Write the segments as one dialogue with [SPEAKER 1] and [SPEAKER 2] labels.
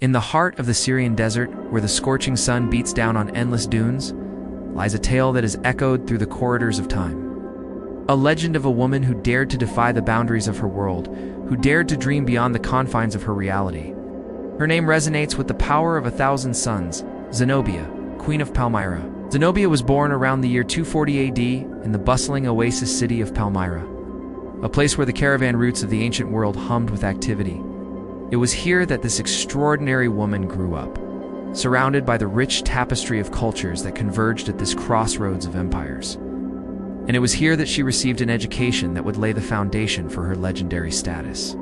[SPEAKER 1] In the heart of the Syrian desert, where the scorching sun beats down on endless dunes, lies a tale that is echoed through the corridors of time. A legend of a woman who dared to defy the boundaries of her world, who dared to dream beyond the confines of her reality. Her name resonates with the power of 1,000 suns, Zenobia, Queen of Palmyra. Zenobia was born around the year 240 AD in the bustling oasis city of Palmyra, a place where the caravan routes of the ancient world hummed with activity. It was here that this extraordinary woman grew up, surrounded by the rich tapestry of cultures that converged at this crossroads of empires. And it was here that she received an education that would lay the foundation for her legendary status.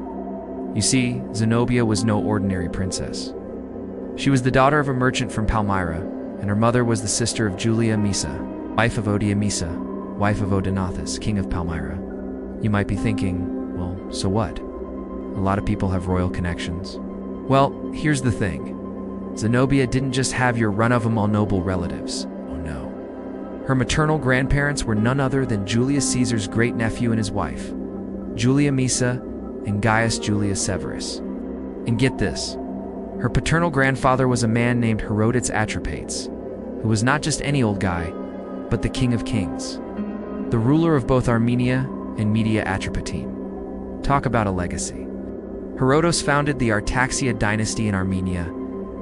[SPEAKER 1] You see, Zenobia was no ordinary princess. She was the daughter of a merchant from Palmyra, and her mother was the sister of Julia Misa, wife of Odiamisa, wife of Odenathus, king of Palmyra. You might be thinking, well, so what? A lot of people have royal connections. Well, here's the thing. Zenobia didn't just have your run-of-the-mill noble relatives. Oh no. Her maternal grandparents were none other than Julius Caesar's great-nephew and his wife, Julia Misa and Gaius Julius Severus. And get this, her paternal grandfather was a man named Herodotus Atropathes, who was not just any old guy, but the king of kings, the ruler of both Armenia and Media Atropatene. Talk about a legacy. Herodotus founded the Artaxia dynasty in Armenia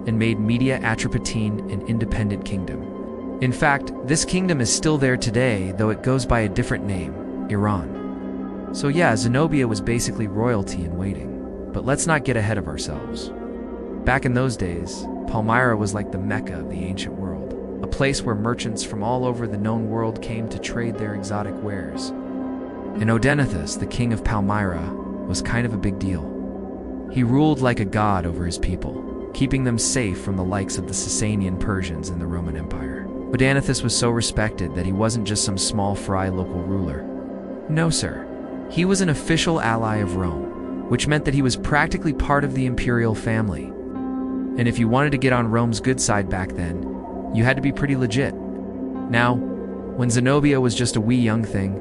[SPEAKER 1] and made Media Atropatene an independent kingdom. In fact, this kingdom is still there today, though it goes by a different name, Iran. So yeah, Zenobia was basically royalty in waiting. But let's not get ahead of ourselves. Back in those days, Palmyra was like the Mecca of the ancient world, a place where merchants from all over the known world came to trade their exotic wares. And Odenathus, the king of Palmyra, was kind of a big deal. He ruled like a god over his people, keeping them safe from the likes of the Sasanian Persians in the Roman Empire. Odenathus was so respected that he wasn't just some small fry local ruler. No, sir. He was an official ally of Rome, which meant that he was practically part of the imperial family. And if you wanted to get on Rome's good side back then, you had to be pretty legit. Now, when Zenobia was just a wee young thing,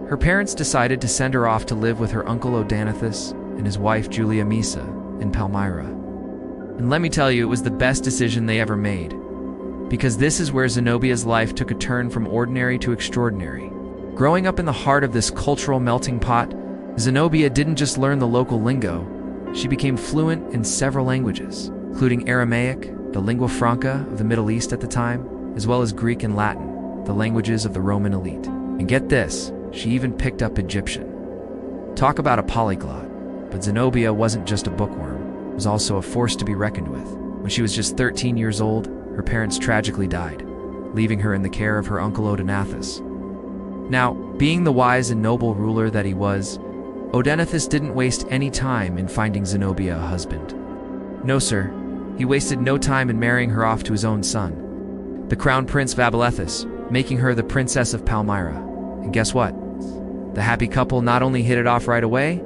[SPEAKER 1] her parents decided to send her off to live with her uncle Odenathus and his wife Julia Misa in Palmyra. And let me tell you, it was the best decision they ever made, because this is where Zenobia's life took a turn from ordinary to extraordinary. Growing up in the heart of this cultural melting pot, Zenobia didn't just learn the local lingo, she became fluent in several languages, including Aramaic, the lingua franca of the Middle East at the time, as well as Greek and Latin, the languages of the Roman elite. And get this, she even picked up Egyptian. Talk about a polyglot. But Zenobia wasn't just a bookworm, it was also a force to be reckoned with. When she was just 13 years old, her parents tragically died, leaving her in the care of her uncle Odenathus. Now, being the wise and noble ruler that he was, Odenathus didn't waste any time in finding Zenobia a husband. No, sir, he wasted no time in marrying her off to his own son, the crown prince Vabalethus, making her the princess of Palmyra. And guess what? The happy couple not only hit it off right away,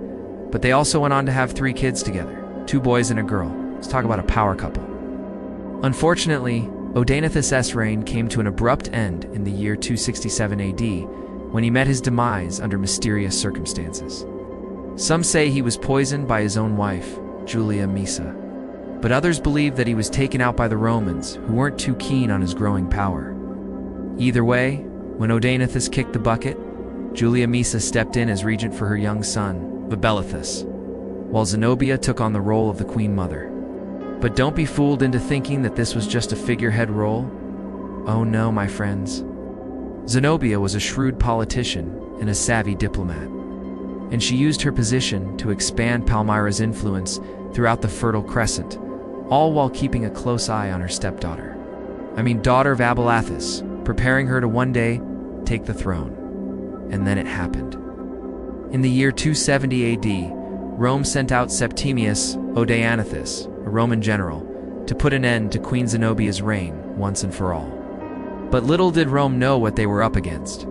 [SPEAKER 1] but they also went on to have 3 kids together, 2 boys and a girl. Let's talk about a power couple. Unfortunately, Odenathus' reign came to an abrupt end in the year 267 AD when he met his demise under mysterious circumstances. Some say he was poisoned by his own wife, Julia Misa, but others believe that he was taken out by the Romans, who weren't too keen on his growing power. Either way, when Odenathus kicked the bucket, Julia Misa stepped in as regent for her young son, Vabalethus, while Zenobia took on the role of the queen mother. But don't be fooled into thinking that this was just a figurehead role. Oh no, my friends. Zenobia was a shrewd politician and a savvy diplomat, and she used her position to expand Palmyra's influence throughout the Fertile Crescent, all while keeping a close eye on her stepdaughter. Daughter of Vabalethus, preparing her to one day take the throne. And then it happened. In the year 270 AD, Rome sent out Septimius Odenathus, a Roman general, to put an end to Queen Zenobia's reign once and for all. But little did Rome know what they were up against.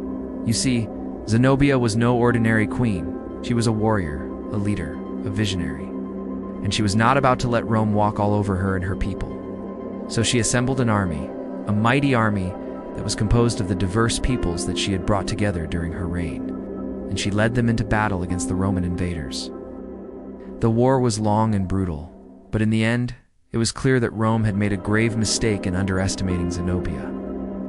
[SPEAKER 1] You see, Zenobia was no ordinary queen. She was a warrior, a leader, a visionary. And she was not about to let Rome walk all over her and her people. So she assembled an army, a mighty army that was composed of the diverse peoples that she had brought together during her reign, and she led them into battle against the Roman invaders. The war was long and brutal, but in the end, it was clear that Rome had made a grave mistake in underestimating Zenobia.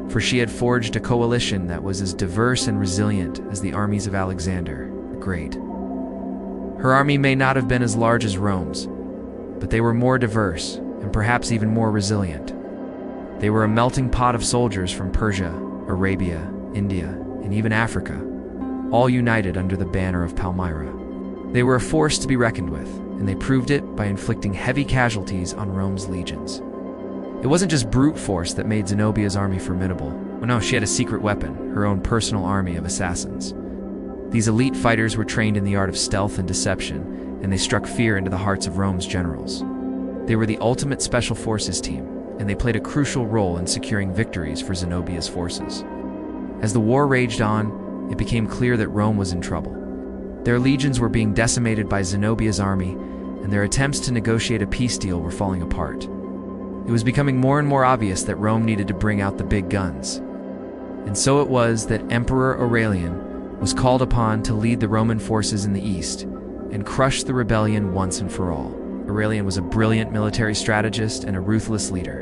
[SPEAKER 1] For she had forged a coalition that was as diverse and resilient as the armies of Alexander the Great. Her army may not have been as large as Rome's, but they were more diverse and perhaps even more resilient. They were a melting pot of soldiers from Persia, Arabia, India, and even Africa, all united under the banner of Palmyra. They were a force to be reckoned with, and they proved it by inflicting heavy casualties on Rome's legions. It wasn't just brute force that made Zenobia's army formidable. Oh no, she had a secret weapon, her own personal army of assassins. These elite fighters were trained in the art of stealth and deception, and they struck fear into the hearts of Rome's generals. They were the ultimate special forces team, and they played a crucial role in securing victories for Zenobia's forces. As the war raged on, it became clear that Rome was in trouble. Their legions were being decimated by Zenobia's army, and their attempts to negotiate a peace deal were falling apart. It was becoming more and more obvious that Rome needed to bring out the big guns. And so it was that Emperor Aurelian was called upon to lead the Roman forces in the east and crush the rebellion once and for all. Aurelian was a brilliant military strategist and a ruthless leader.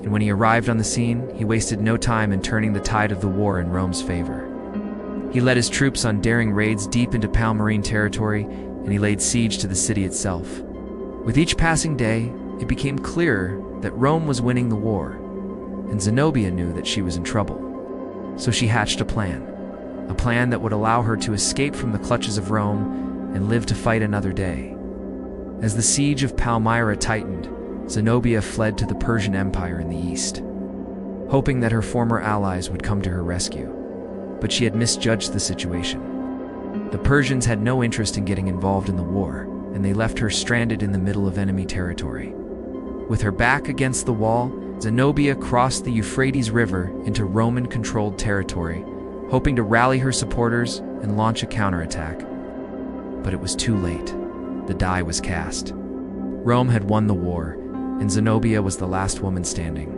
[SPEAKER 1] And when he arrived on the scene, he wasted no time in turning the tide of the war in Rome's favor. He led his troops on daring raids deep into Palmyrene territory, and he laid siege to the city itself. With each passing day, it became clearer that Rome was winning the war, and Zenobia knew that she was in trouble. So she hatched a plan that would allow her to escape from the clutches of Rome and live to fight another day. As the siege of Palmyra tightened, Zenobia fled to the Persian Empire in the east, hoping that her former allies would come to her rescue. But she had misjudged the situation. The Persians had no interest in getting involved in the war, and they left her stranded in the middle of enemy territory. With her back against the wall, Zenobia crossed the Euphrates River into Roman-controlled territory, hoping to rally her supporters and launch a counterattack. But it was too late. The die was cast. Rome had won the war, and Zenobia was the last woman standing.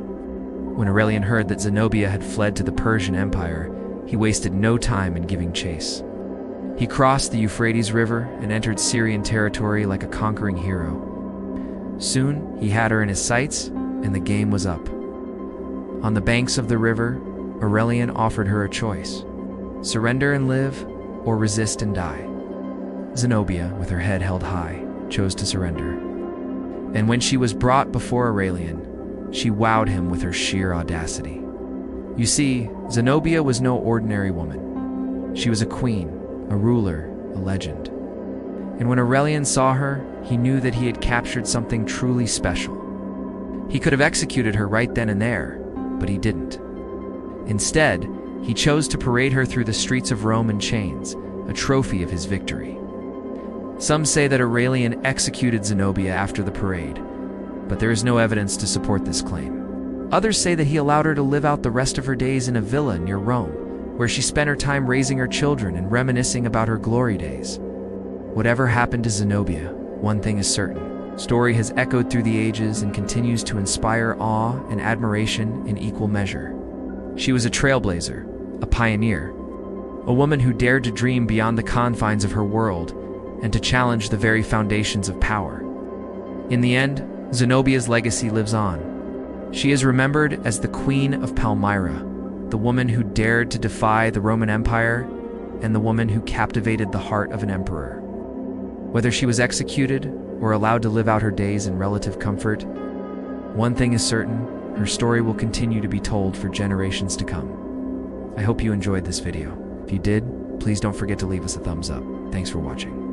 [SPEAKER 1] When Aurelian heard that Zenobia had fled to the Persian Empire, he wasted no time in giving chase. He crossed the Euphrates River and entered Syrian territory like a conquering hero. Soon, he had her in his sights, and the game was up. On the banks of the river, Aurelian offered her a choice: surrender and live, or resist and die. Zenobia, with her head held high, chose to surrender. And when she was brought before Aurelian, she wowed him with her sheer audacity. You see, Zenobia was no ordinary woman. She was a queen, a ruler, a legend. And when Aurelian saw her, he knew that he had captured something truly special. He could have executed her right then and there, but he didn't. Instead, he chose to parade her through the streets of Rome in chains, a trophy of his victory. Some say that Aurelian executed Zenobia after the parade, but there is no evidence to support this claim. Others say that he allowed her to live out the rest of her days in a villa near Rome, where she spent her time raising her children and reminiscing about her glory days. Whatever happened to Zenobia, one thing is certain: story has echoed through the ages and continues to inspire awe and admiration in equal measure. She was a trailblazer, a pioneer, a woman who dared to dream beyond the confines of her world and to challenge the very foundations of power. In the end, Zenobia's legacy lives on. She is remembered as the Queen of Palmyra, the woman who dared to defy the Roman Empire, and the woman who captivated the heart of an emperor. Whether she was executed or allowed to live out her days in relative comfort, one thing is certain: her story will continue to be told for generations to come. I hope you enjoyed this video. If you did, please don't forget to leave us a thumbs up. Thanks for watching.